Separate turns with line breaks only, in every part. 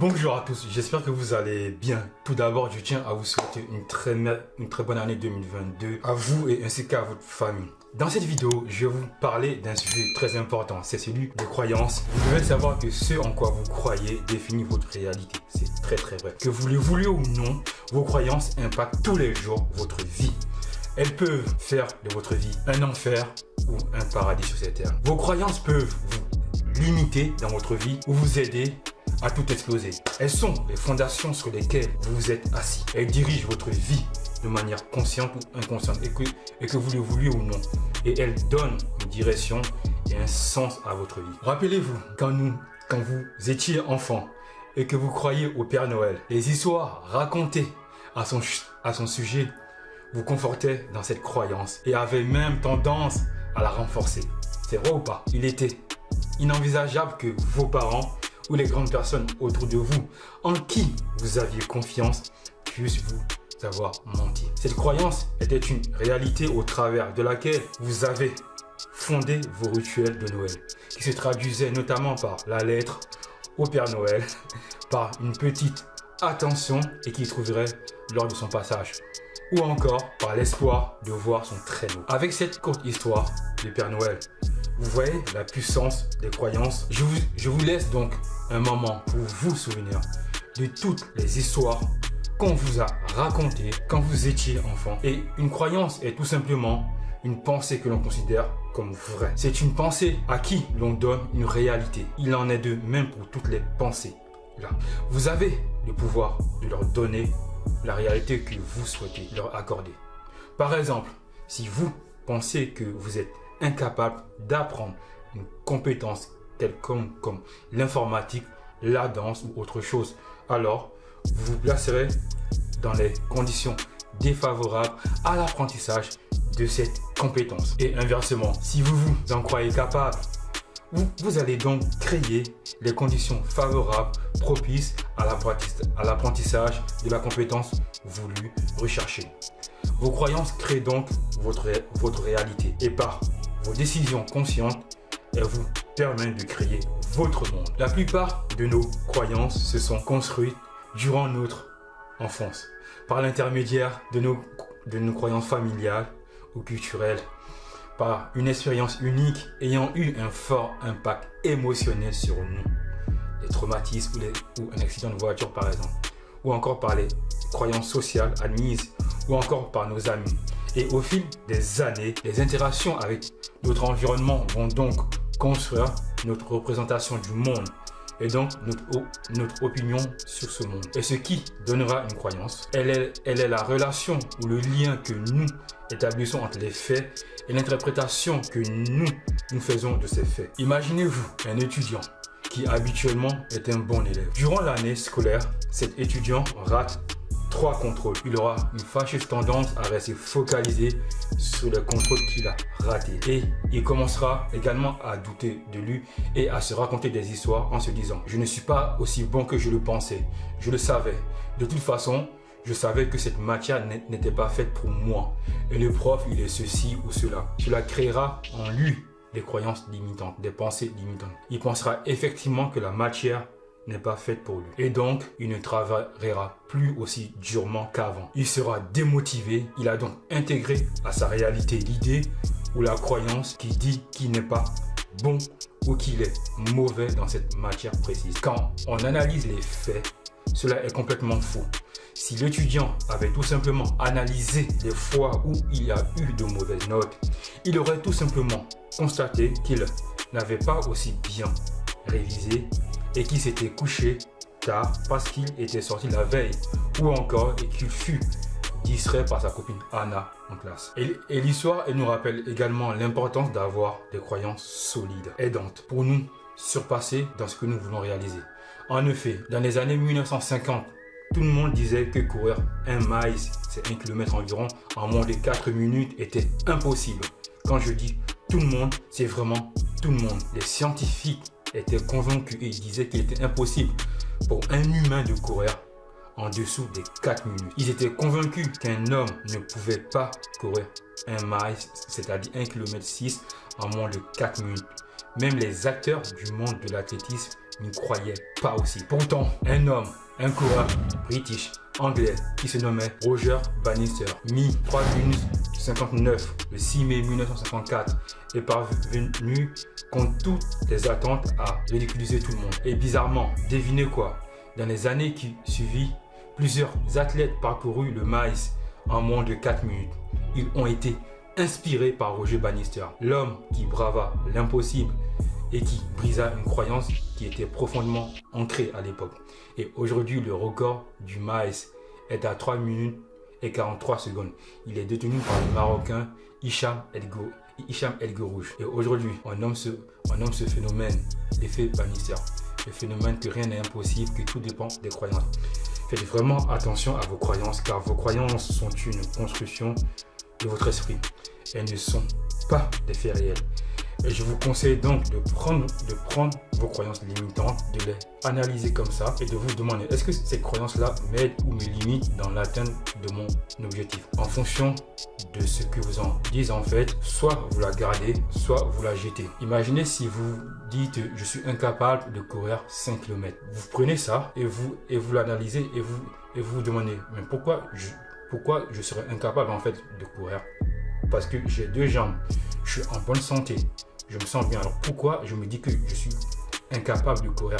Bonjour à tous, j'espère que vous allez bien. Tout d'abord, je tiens à vous souhaiter une très bonne année 2022 à vous et ainsi qu'à votre famille. Dans cette vidéo, je vais vous parler d'un sujet très important, c'est celui des croyances. Vous devez savoir que ce en quoi vous croyez définit votre réalité. C'est très vrai. Que vous le vouliez ou non, vos croyances impactent tous les jours votre vie. Elles peuvent faire de votre vie un enfer ou un paradis sur cette terre. Vos croyances peuvent vous limiter dans votre vie ou vous aider à tout exploser. Elles sont les fondations sur lesquelles vous vous êtes assis. Elles dirigent votre vie de manière consciente ou inconsciente et que vous le vouliez ou non. Et elles donnent une direction et un sens à votre vie. Rappelez-vous, quand vous étiez enfant et que vous croyiez au Père Noël, les histoires racontées à son sujet vous confortaient dans cette croyance et avaient même tendance à la renforcer. C'est vrai ou pas? Il était inenvisageable que vos parents ou les grandes personnes autour de vous, en qui vous aviez confiance, puissent vous avoir menti. Cette croyance était une réalité au travers de laquelle vous avez fondé vos rituels de Noël, qui se traduisaient notamment par la lettre au Père Noël, par une petite attention et qui trouverait lors de son passage, ou encore par l'espoir de voir son traîneau. Avec cette courte histoire du Père Noël, vous voyez la puissance des croyances. Je vous laisse donc un moment pour vous souvenir de toutes les histoires qu'on vous a racontées quand vous étiez enfant. Et une croyance est tout simplement une pensée que l'on considère comme vraie. C'est une pensée à qui l'on donne une réalité. Il en est de même pour toutes les pensées. Là, vous avez le pouvoir de leur donner la réalité que vous souhaitez leur accorder. Par exemple, si vous pensez que vous êtes incapable d'apprendre une compétence quelconque comme l'informatique, la danse ou autre chose, alors vous vous placerez dans les conditions défavorables à l'apprentissage de cette compétence. Et inversement, si vous vous en croyez capable, vous allez donc créer les conditions favorables propices à l'apprentissage de la compétence voulue rechercher. Vos croyances créent donc votre réalité et par vos décisions conscientes, elles vous permettent de créer votre monde. La plupart de nos croyances se sont construites durant notre enfance par l'intermédiaire de nos croyances familiales ou culturelles, par une expérience unique ayant eu un fort impact émotionnel sur nous, les traumatismes ou un accident de voiture par exemple, ou encore par les croyances sociales admises, ou encore par nos amis. Et au fil des années, les interactions avec notre environnement vont donc construire notre représentation du monde et donc notre opinion sur ce monde. Et ce qui donnera une croyance, elle est la relation ou le lien que nous établissons entre les faits et l'interprétation que nous faisons de ces faits. Imaginez-vous un étudiant qui habituellement est un bon élève. Durant l'année scolaire, cet étudiant rate 3 contrôles. Il aura une fâcheuse tendance à rester focalisé sur les contrôles qu'il a ratés. Et il commencera également à douter de lui et à se raconter des histoires en se disant « Je ne suis pas aussi bon que je le pensais. Je le savais. De toute façon, je savais que cette matière n'était pas faite pour moi. Et le prof, il est ceci ou cela. » Cela créera en lui des croyances limitantes, des pensées limitantes. Il pensera effectivement que la matière n'est pas faite pour lui. Et donc, il ne travaillera plus aussi durement qu'avant. Il sera démotivé. Il a donc intégré à sa réalité l'idée ou la croyance qui dit qu'il n'est pas bon ou qu'il est mauvais dans cette matière précise. Quand on analyse les faits, cela est complètement faux. Si l'étudiant avait tout simplement analysé les fois où il y a eu de mauvaises notes, il aurait tout simplement constaté qu'il n'avait pas aussi bien révisé et qu'il s'était couché tard parce qu'il était sorti la veille, ou encore et qu'il fut distrait par sa copine Anna en classe. Et l'histoire, elle nous rappelle également l'importance d'avoir des croyances solides, aidantes, pour nous surpasser dans ce que nous voulons réaliser. En effet, dans les années 1950, tout le monde disait que courir 1 miles, c'est 1 km environ, en moins de 4 minutes était impossible. Quand je dis tout le monde, c'est vraiment tout le monde. Les scientifiques étaient convaincus et ils disaient qu'il était impossible pour un humain de courir en dessous des 4 minutes. Ils étaient convaincus qu'un homme ne pouvait pas courir 1 mile, c'est-à-dire 1 km 6 en moins de 4 minutes. Même les acteurs du monde de l'athlétisme n'y croyaient pas aussi. Pourtant, un coureur british anglais qui se nommait Roger Bannister, mis 3 minutes 59 le 6 mai 1954, est parvenu contre toutes les attentes à ridiculiser tout le monde. Et bizarrement, devinez quoi? Dans les années qui suivirent, plusieurs athlètes parcoururent le maïs en moins de 4 minutes. Ils ont été inspirés par Roger Bannister, l'homme qui brava l'impossible et qui brisa une croyance qui était profondément ancrée à l'époque. Et aujourd'hui, le record du maïs est à 3 minutes et 43 secondes. Il est détenu par le Marocain Hicham El Guerrouj. Et aujourd'hui, on nomme ce phénomène l'effet Bannister. Le phénomène que rien n'est impossible, que tout dépend des croyances. Faites vraiment attention à vos croyances, car vos croyances sont une construction de votre esprit. Elles ne sont pas des faits réels. Et je vous conseille donc de prendre vos croyances limitantes, de les analyser comme ça et de vous demander est-ce que ces croyances-là m'aident ou me limitent dans l'atteinte de mon objectif. En fonction de ce que vous en dites en fait, soit vous la gardez, soit vous la jetez. Imaginez si vous dites je suis incapable de courir 5 km. Vous prenez ça et vous l'analysez et vous vous demandez mais pourquoi je serais incapable en fait de courir? Parce que j'ai 2 jambes, je suis en bonne santé, je me sens bien. Alors pourquoi je me dis que je suis incapable de courir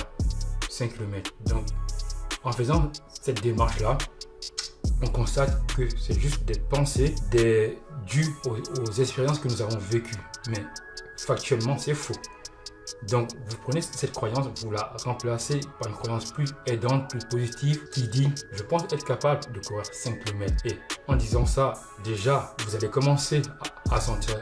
5 km? Donc en faisant cette démarche-là, on constate que c'est juste des pensées dues aux expériences que nous avons vécues. Mais factuellement, c'est faux. Donc vous prenez cette croyance, vous la remplacez par une croyance plus aidante, plus positive qui dit je pense être capable de courir 5 km. Et en disant ça, déjà vous allez commencer à sentir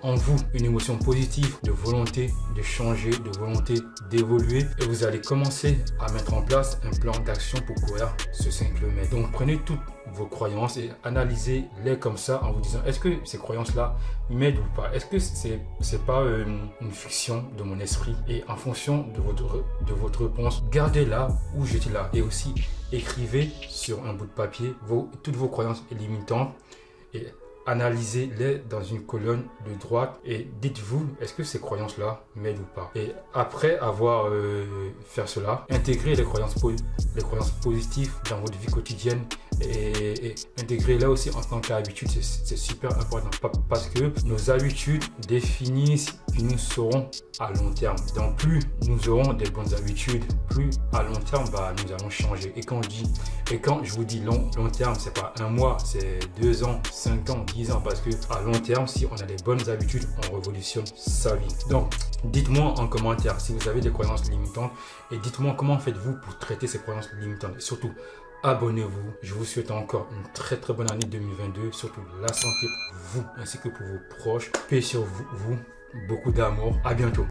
en vous une émotion positive de volonté de changer, de volonté d'évoluer, et vous allez commencer à mettre en place un plan d'action pour courir ce 5 km. Donc prenez toutes vos croyances et analysez-les comme ça en vous disant est-ce que ces croyances-là m'aident ou pas? Est-ce que c'est pas une fiction de mon esprit? Et en fonction de votre réponse, gardez-la ou jetez-la. Et aussi écrivez sur un bout de papier toutes vos croyances limitantes et analysez-les dans une colonne de droite et dites-vous est-ce que ces croyances-là m'aident ou pas. Et après avoir fait cela, intégrez les croyances positives dans votre vie quotidienne et intégrez-les aussi en tant qu'habitude. C'est super important parce que nos habitudes définissent qui nous serons à long terme. Donc plus nous aurons des bonnes habitudes, plus à long terme nous allons changer. Et quand je vous dis long terme, c'est pas un mois, c'est 2 ans, 5 ans, 10 ans, parce que à long terme, si on a des bonnes habitudes, on révolutionne sa vie. Donc dites-moi en commentaire si vous avez des croyances limitantes et dites-moi comment faites-vous pour traiter ces croyances limitantes. Et surtout, abonnez-vous. Je vous souhaite encore une très bonne année 2022, surtout la santé pour vous ainsi que pour vos proches. Paix sur vous, beaucoup d'amour. À bientôt.